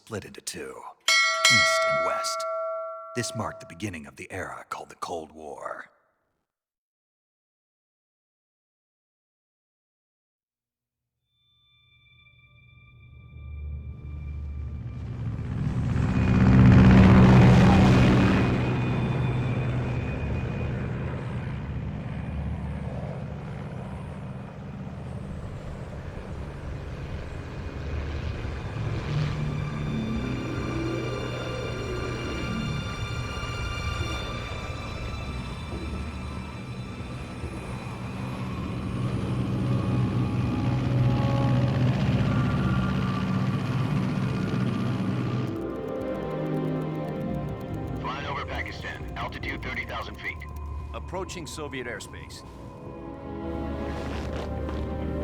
split into two, East and West. This marked the beginning of the era called the Cold War. Altitude 30,000 feet. Approaching Soviet airspace.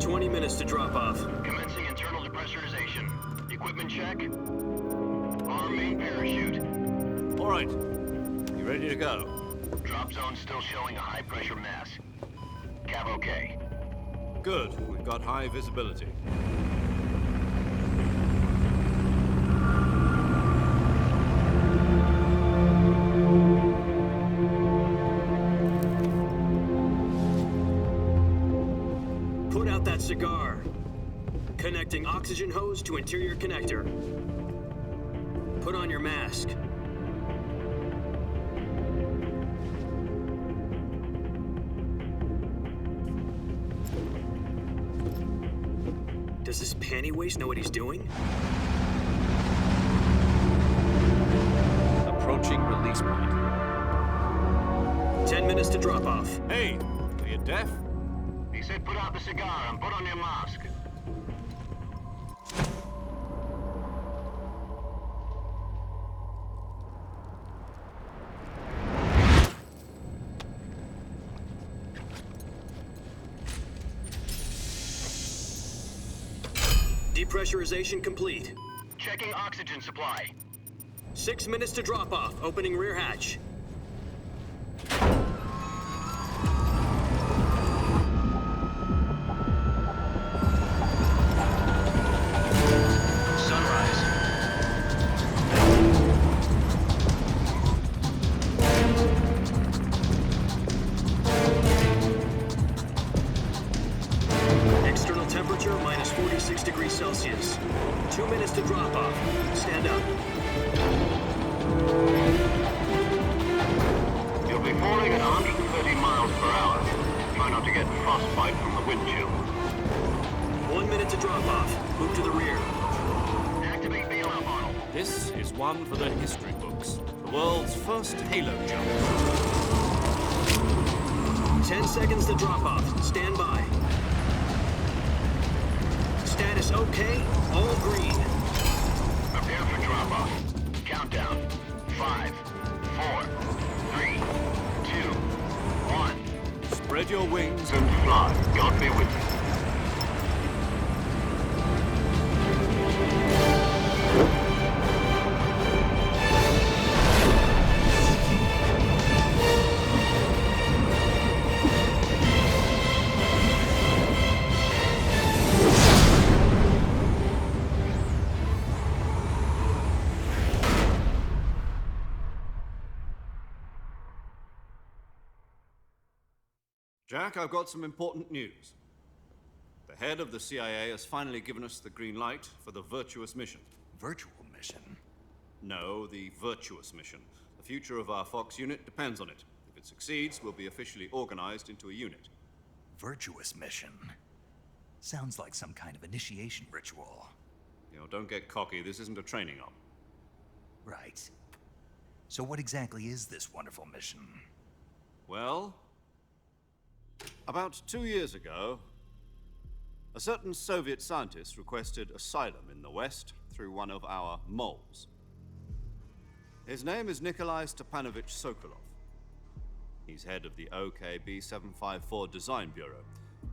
20 minutes to drop off. Commencing internal depressurization. Equipment check. Arm main parachute. All right. You ready to go? Drop zone still showing a high pressure mass. Cav okay. Good. We've got high visibility. Cigar. Connecting oxygen hose to interior connector. Put on your mask. Does this panty waste know what he's doing? Approaching release point. 10 minutes to drop off. Hey, are you deaf? He said put out the cigar and put on your mask. Depressurization complete. Checking oxygen supply. 6 minutes to drop off. Opening rear hatch. Minus 46 degrees Celsius. 2 minutes to drop off. Stand up. You'll be falling at 130 miles per hour. Try not to get frostbite from the wind chill. 1 minute to drop off. Move to the rear. Activate bailout model. This is one for the history books. The world's first halo jump. 10 seconds to drop off. Stand by. Status okay, all green. Prepare for drop-off. Countdown. 5, 4, 3, 2, 1. Spread your wings And fly. God be with you. Jack, I've got some important news. The head of the CIA has finally given us the green light for the virtuous mission. Virtual mission? No, the virtuous mission. The future of our Fox unit depends on it. If it succeeds, we'll be officially organized into a unit. Virtuous mission? Sounds like some kind of initiation ritual. You know, don't get cocky. This isn't a training op. Right. So what exactly is this wonderful mission? Well, about 2 years ago, a certain Soviet scientist requested asylum in the West through one of our moles. His name is Nikolai Stepanovich Sokolov. He's head of the OKB 754 Design Bureau,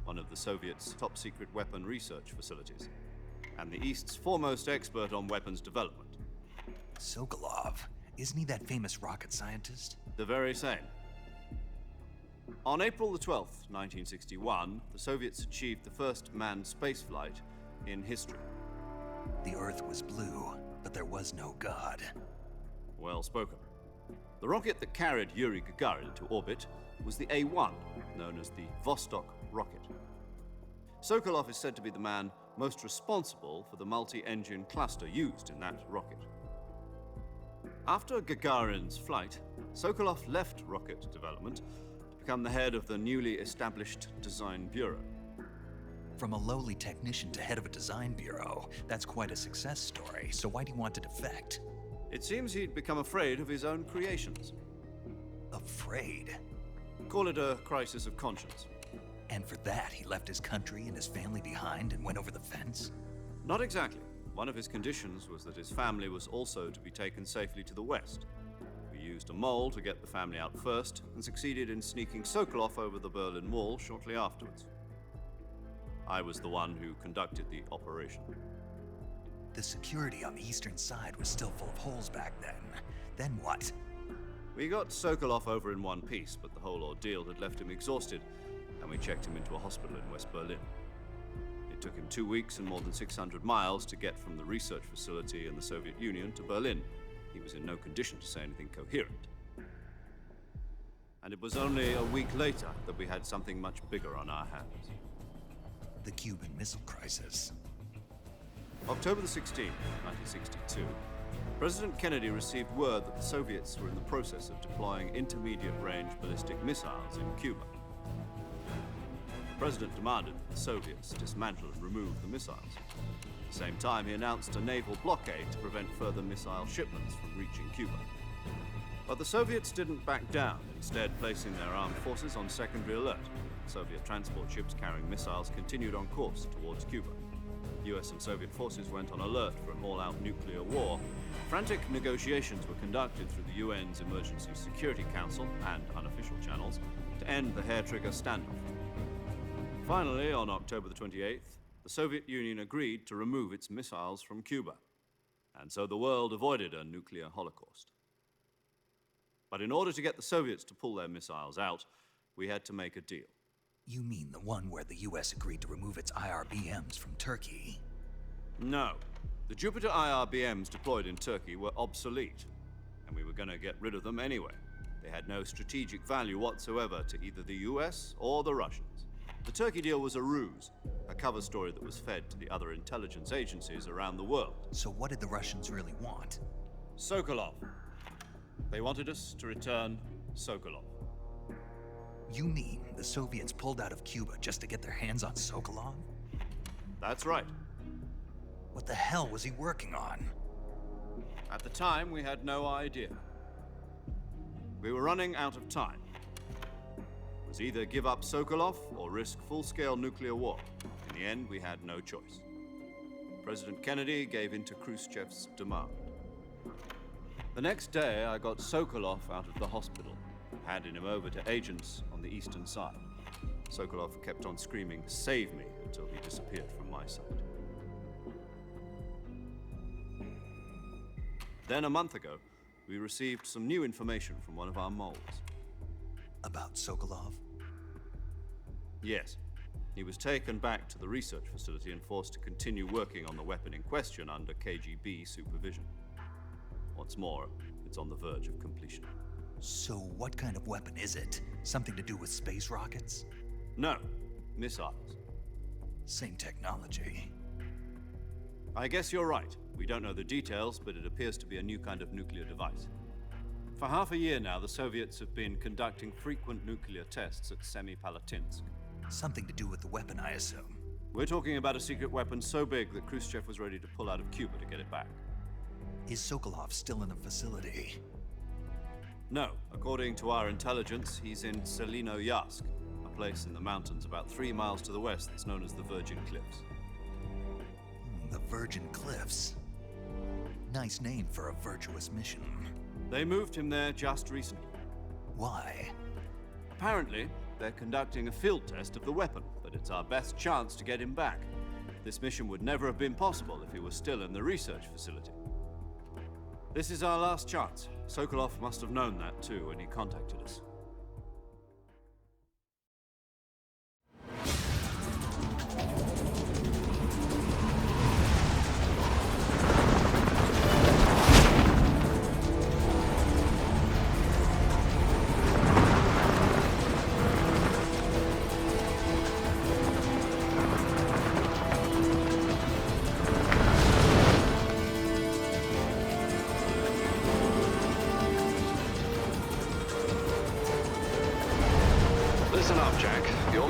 one of the Soviets' top-secret weapon research facilities, and the East's foremost expert on weapons development. Sokolov? Isn't he that famous rocket scientist? The very same. On April the 12th, 1961, the Soviets achieved the first manned spaceflight in history. The Earth was blue, but there was no God. Well spoken. The rocket that carried Yuri Gagarin to orbit was the A-1, known as the Vostok rocket. Sokolov is said to be the man most responsible for the multi-engine cluster used in that rocket. After Gagarin's flight, Sokolov left rocket development to become the head of the newly established Design Bureau. From a lowly technician to head of a design bureau, that's quite a success story, so why'd he want to defect? It seems he'd become afraid of his own creations. Afraid? Call it a crisis of conscience. And for that, he left his country and his family behind and went over the fence? Not exactly. One of his conditions was that his family was also to be taken safely to the west. We used a mole to get the family out first and succeeded in sneaking Sokolov over the Berlin Wall shortly afterwards. I was the one who conducted the operation. The security on the eastern side was still full of holes back then. Then what? We got Sokolov over in one piece, but the whole ordeal had left him exhausted, and we checked him into a hospital in West Berlin. It took him 2 weeks and more than 600 miles to get from the research facility in the Soviet Union to Berlin. He was in no condition to say anything coherent. And it was only a week later that we had something much bigger on our hands. The Cuban Missile Crisis. October the 16th, 1962, President Kennedy received word that the Soviets were in the process of deploying intermediate-range ballistic missiles in Cuba. The President demanded that the Soviets dismantle and remove the missiles. At the same time, he announced a naval blockade to prevent further missile shipments from reaching Cuba. But the Soviets didn't back down, instead placing their armed forces on secondary alert. Soviet transport ships carrying missiles continued on course towards Cuba. US and Soviet forces went on alert for an all-out nuclear war. Frantic negotiations were conducted through the UN's Emergency Security Council and unofficial channels to end the hair-trigger standoff. Finally, on October the 28th, the Soviet Union agreed to remove its missiles from Cuba, and so the world avoided a nuclear holocaust. But in order to get the Soviets to pull their missiles out, we had to make a deal. You mean the one where the US agreed to remove its IRBMs from Turkey? No. The Jupiter IRBMs deployed in Turkey were obsolete, and we were going to get rid of them anyway. They had no strategic value whatsoever to either the US or the Russians. The Turkey deal was a ruse, a cover story that was fed to the other intelligence agencies around the world. So what did the Russians really want? Sokolov. They wanted us to return Sokolov. You mean the Soviets pulled out of Cuba just to get their hands on Sokolov? That's right. What the hell was he working on? At the time, we had no idea. We were running out of time. It was either give up Sokolov or risk full-scale nuclear war. In the end, we had no choice. President Kennedy gave in to Khrushchev's demand. The next day, I got Sokolov out of the hospital, handing him over to agents on the eastern side. Sokolov kept on screaming, "Save me," until he disappeared from my sight. Then a month ago, we received some new information from one of our moles. About Sokolov? Yes. He was taken back to the research facility and forced to continue working on the weapon in question under KGB supervision. What's more, it's on the verge of completion. So what kind of weapon is it? Something to do with space rockets? No, missiles. Same technology. I guess you're right. We don't know the details, but it appears to be a new kind of nuclear device. For half a year now, the Soviets have been conducting frequent nuclear tests at Semipalatinsk. Something to do with the weapon, I assume. We're talking about a secret weapon so big that Khrushchev was ready to pull out of Cuba to get it back. Is Sokolov still in the facility? No. According to our intelligence, he's in Selinoyarsk, a place in the mountains about 3 miles to the west that's known as the Virgin Cliffs. The Virgin Cliffs. Nice name for a virtuous mission. They moved him there just recently. Why? Apparently, they're conducting a field test of the weapon, but it's our best chance to get him back. This mission would never have been possible if he was still in the research facility. This is our last chance. Sokolov must have known that too when he contacted us.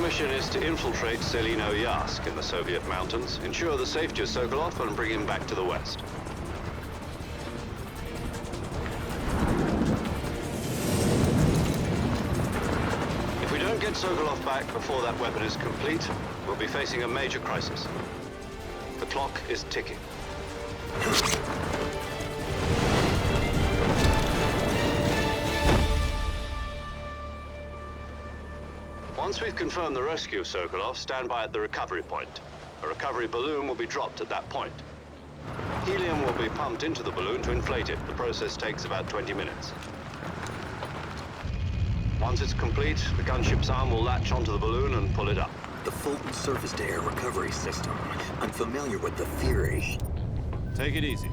mission is to infiltrate Selino-Yask in the Soviet mountains, ensure the safety of Sokolov, and bring him back to the West. If we don't get Sokolov back before that weapon is complete, we'll be facing a major crisis. The clock is ticking. Once we've confirmed the rescue of Sokolov, stand by at the recovery point. A recovery balloon will be dropped at that point. Helium will be pumped into the balloon to inflate it. The process takes about 20 minutes. Once it's complete, the gunship's arm will latch onto the balloon and pull it up. The Fulton surface-to-air recovery system. I'm familiar with the theory. Take it easy.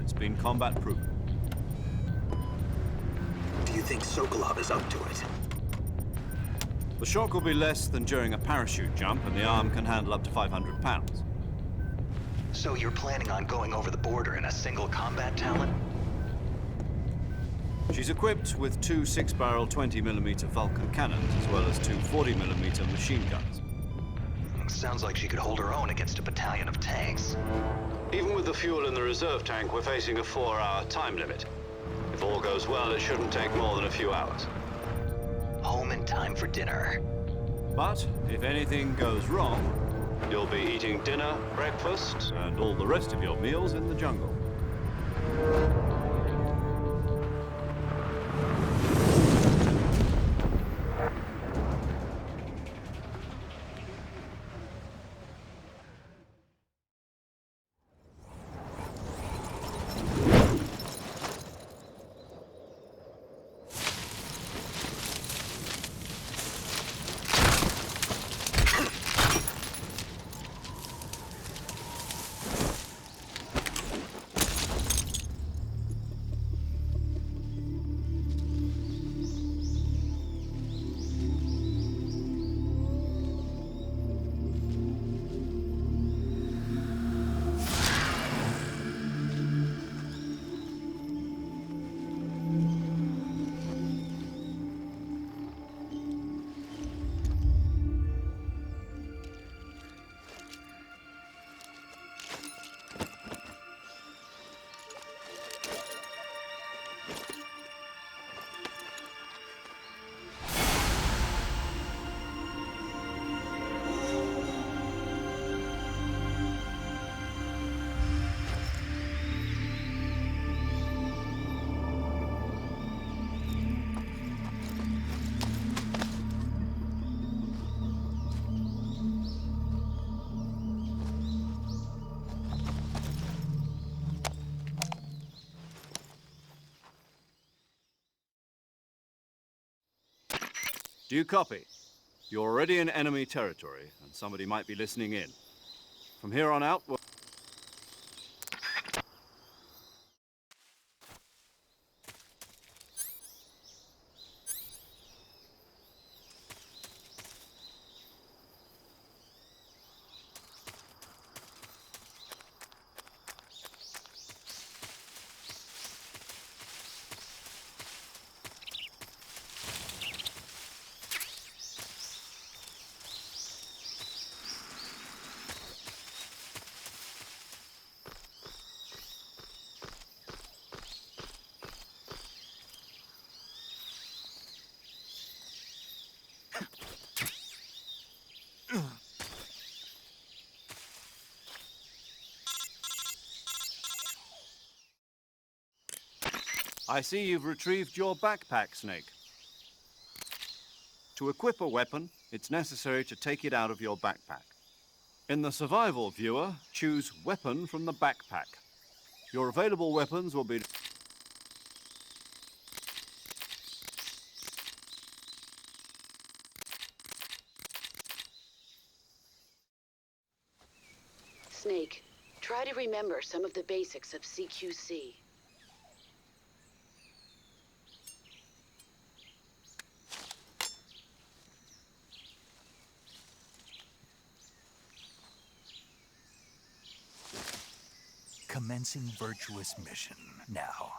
It's been combat-proven. Do you think Sokolov is up to it? The shock will be less than during a parachute jump, and the arm can handle up to 500 pounds. So you're planning on going over the border in a single combat talon? She's equipped with two 6-barrel 20mm Vulcan cannons, as well as two 40mm machine guns. Sounds like she could hold her own against a battalion of tanks. Even with the fuel in the reserve tank, we're facing a 4-hour time limit. If all goes well, it shouldn't take more than a few hours. Home in time for dinner. But if anything goes wrong, you'll be eating dinner, breakfast, and all the rest of your meals in the jungle. Do you copy? You're already in enemy territory, and somebody might be listening in. From here on out, we'll... I see you've retrieved your backpack, Snake. To equip a weapon, it's necessary to take it out of your backpack. In the survival viewer, choose Weapon from the backpack. Your available weapons will be... Snake, try to remember some of the basics of CQC. Commencing virtuous mission now.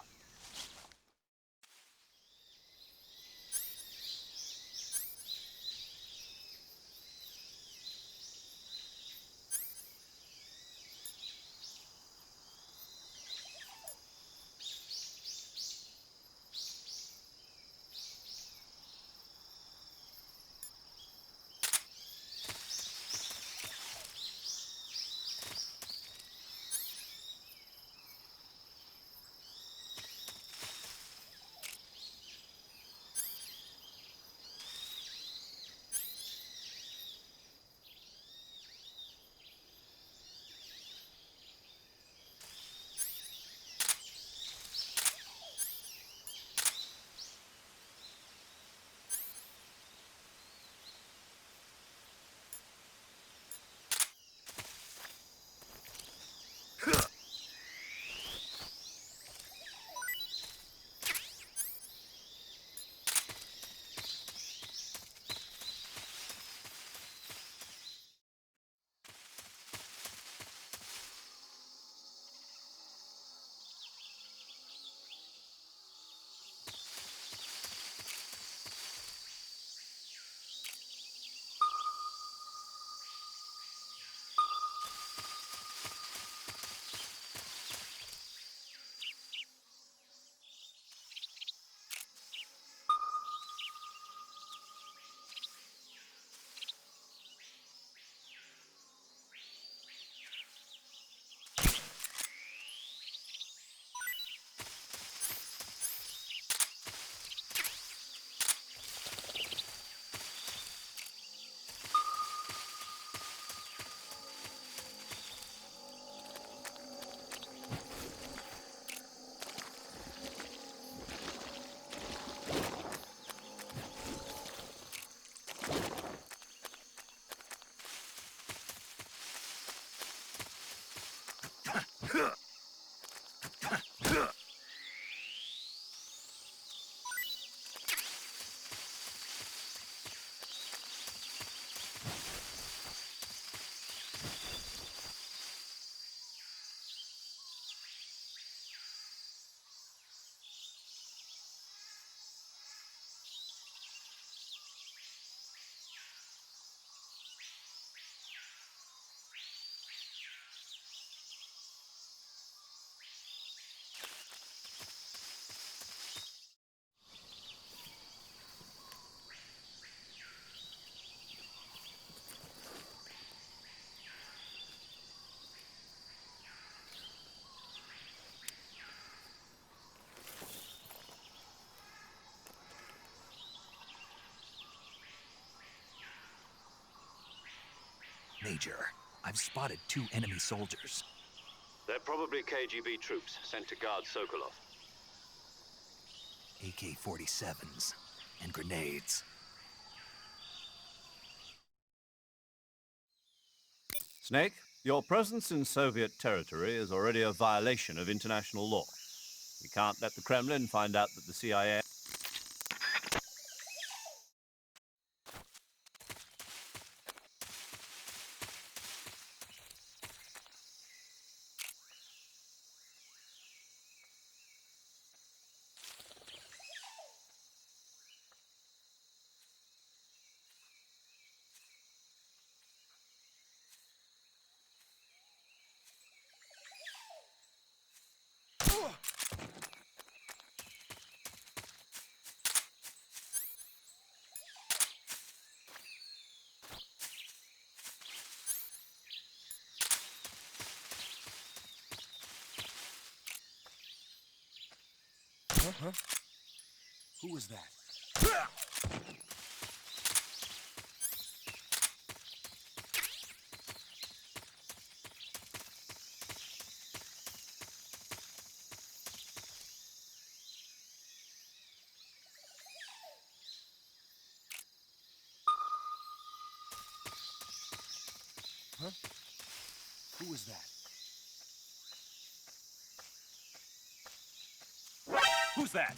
Major, I've spotted 2 enemy soldiers. They're probably KGB troops sent to guard Sokolov. AK-47s and grenades. Snake, your presence in Soviet territory is already a violation of international law. We can't let the Kremlin find out that the CIA... Huh? Who was that? Huh? Who was that? Who's that?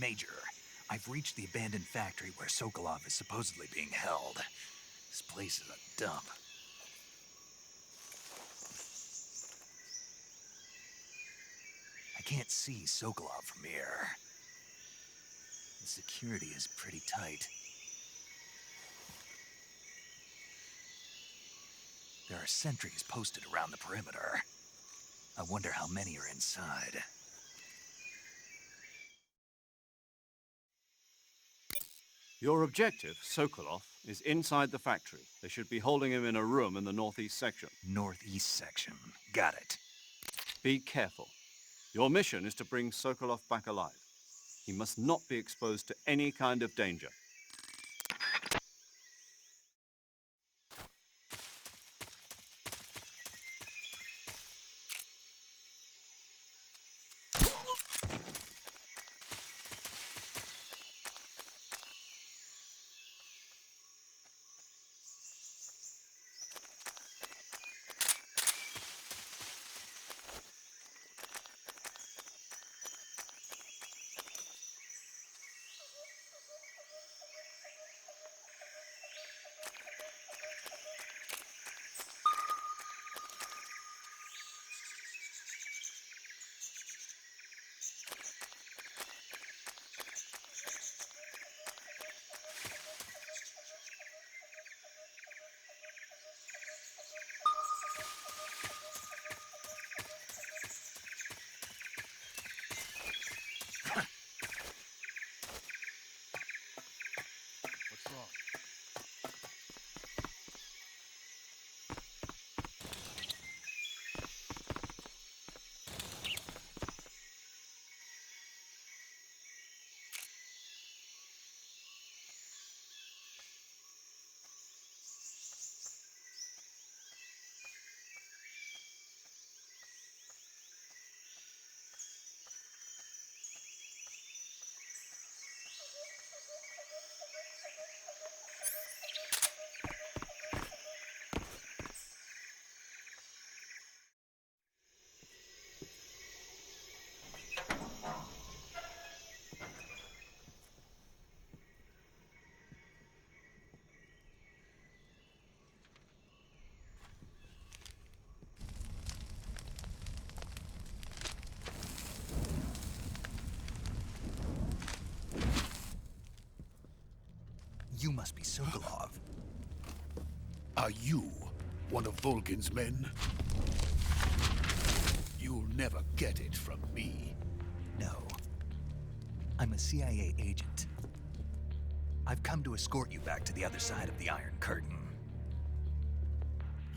Major, I've reached the abandoned factory where Sokolov is supposedly being held. This place is a dump. I can't see Sokolov from here. The security is pretty tight. There are sentries posted around the perimeter. I wonder how many are inside. Your objective, Sokolov, is inside the factory. They should be holding him in a room in the northeast section. Northeast section. Got it. Be careful. Your mission is to bring Sokolov back alive. He must not be exposed to any kind of danger. What's wrong? You must be Sokolov. Are you one of Volgin's men? You'll never get it from me. No. I'm a CIA agent. I've come to escort you back to the other side of the Iron Curtain.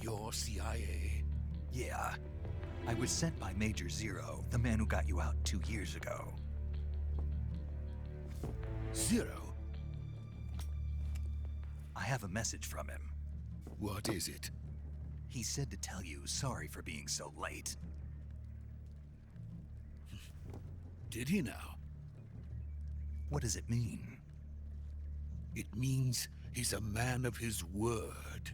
You're CIA? Yeah. I was sent by Major Zero, the man who got you out 2 years ago. Zero? I have a message from him. What is it? He said to tell you sorry for being so late. Did he now? What does it mean? It means he's a man of his word.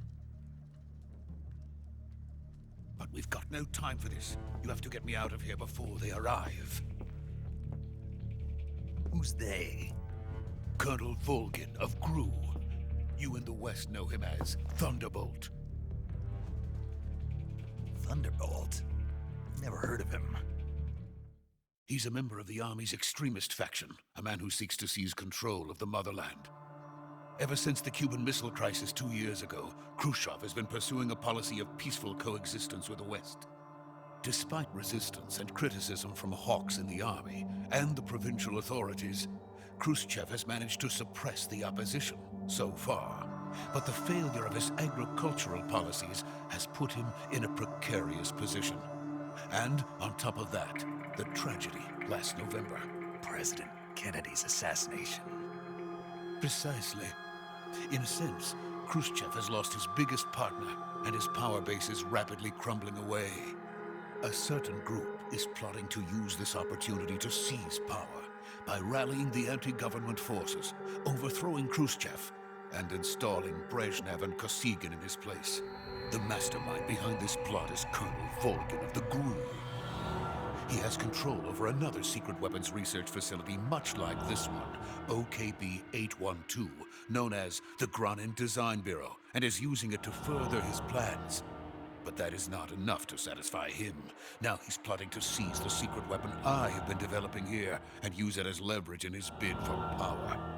But we've got no time for this. You have to get me out of here before they arrive. Who's they? Colonel Volgin of GRU. You in the West know him as Thunderbolt. Thunderbolt? Never heard of him. He's a member of the Army's extremist faction, a man who seeks to seize control of the motherland. Ever since the Cuban Missile Crisis 2 years ago, Khrushchev has been pursuing a policy of peaceful coexistence with the West. Despite resistance and criticism from hawks in the army and the provincial authorities, Khrushchev has managed to suppress the opposition so far. But the failure of his agricultural policies has put him in a precarious position. And on top of that, the tragedy last November. President Kennedy's assassination. Precisely. In a sense, Khrushchev has lost his biggest partner, and his power base is rapidly crumbling away. A certain group is plotting to use this opportunity to seize power by rallying the anti-government forces, overthrowing Khrushchev, and installing Brezhnev and Kosygin in his place. The mastermind behind this plot is Colonel Volgin of the GRU. He has control over another secret weapons research facility much like this one, OKB-812, known as the Granin Design Bureau, and is using it to further his plans. But that is not enough to satisfy him. Now he's plotting to seize the secret weapon I have been developing here and use it as leverage in his bid for power.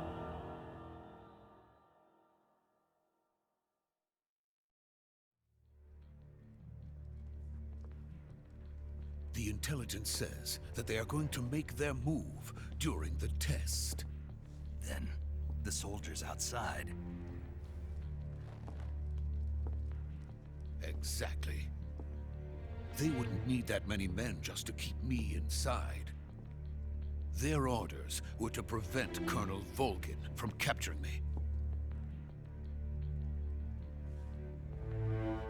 The intelligence says that they are going to make their move during the test. Then, the soldiers outside. Exactly. They wouldn't need that many men just to keep me inside. Their orders were to prevent Colonel Volgin from capturing me.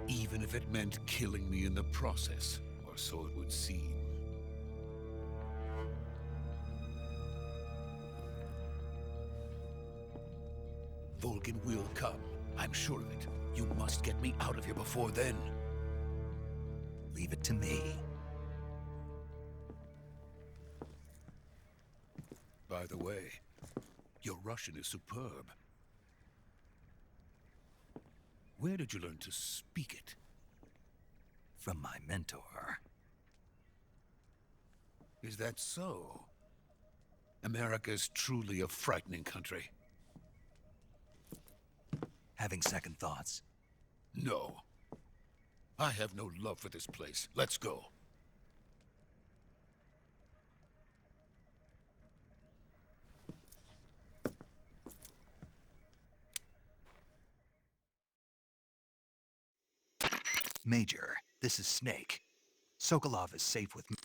Even if it meant killing me in the process, or so it would seem. Volgin will come, I'm sure of it. You must get me out of here before then. Leave it to me. By the way, your Russian is superb. Where did you learn to speak it? From my mentor. Is that so? America is truly a frightening country. Having second thoughts? No. I have no love for this place. Let's go. Major, this is Snake. Sokolov is safe with me.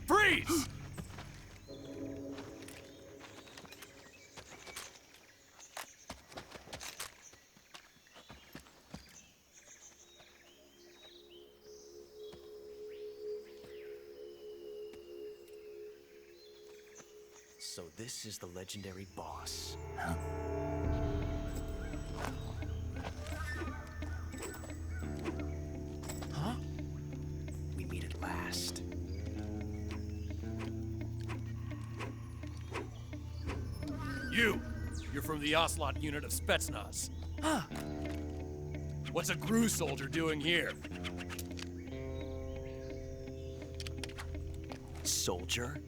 Freeze! So this is the legendary boss. Huh? We meet at last. You're from the Ocelot unit of Spetsnaz. Huh. What's a GRU soldier doing here? Soldier?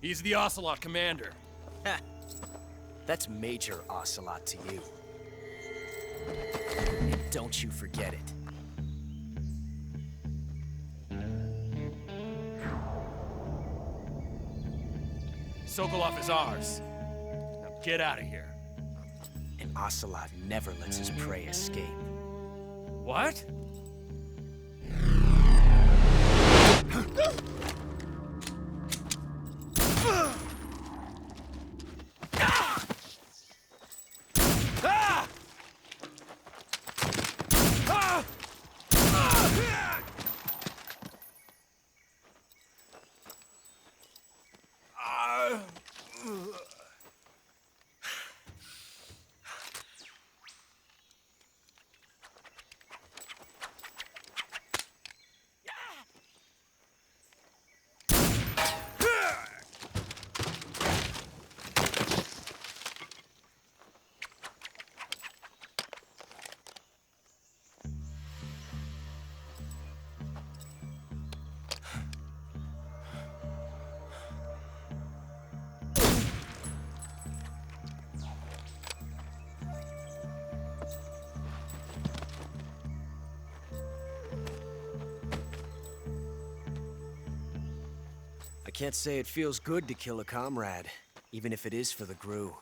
He's the Ocelot commander. Ha! That's Major Ocelot to you. And don't you forget it. Sokolov is ours. Now get out of here. And Ocelot never lets his prey escape. What? can't say it feels good to kill a comrade, even if it is for the Gru.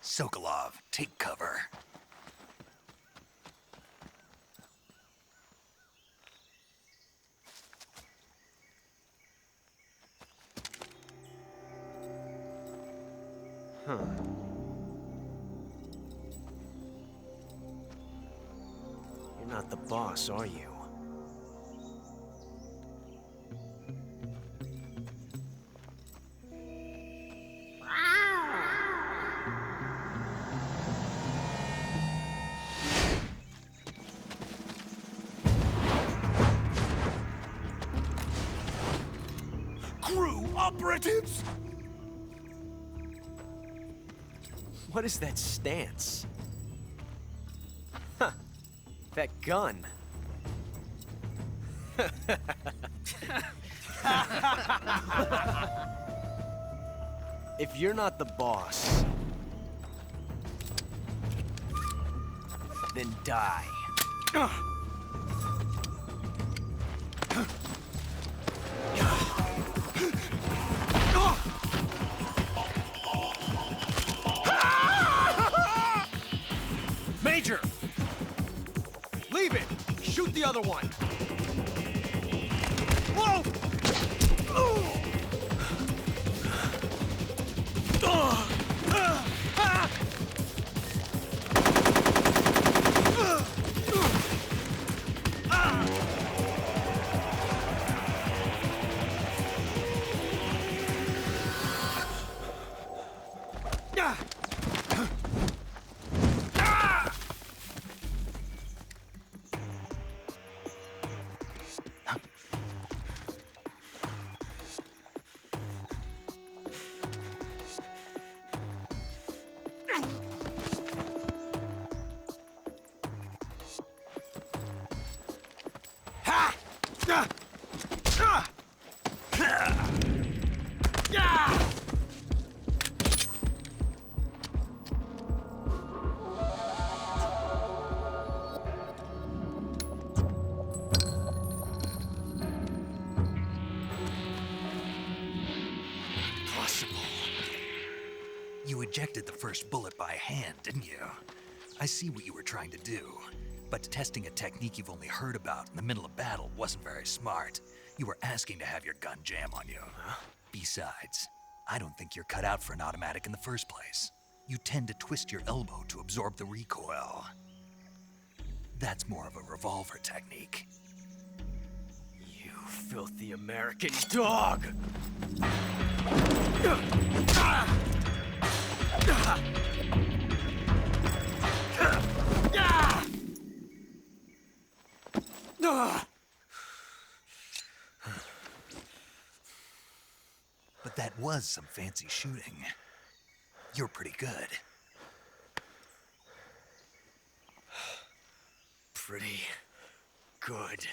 Sokolov, take cover. Huh. You're not the boss, are you? Crew operatives! What is that stance? Huh. That gun. If you're not the boss, then die. Major! Leave it! Shoot the other one! Whoa! You ejected the first bullet by hand, didn't you? I see what you were trying to do. But testing a technique you've only heard about in the middle of battle wasn't very smart. You were asking to have your gun jam on you. Besides, I don't think you're cut out for an automatic in the first place. You tend to twist your elbow to absorb the recoil. That's more of a revolver technique. You filthy American dog! But that was some fancy shooting. You're pretty good. Pretty good.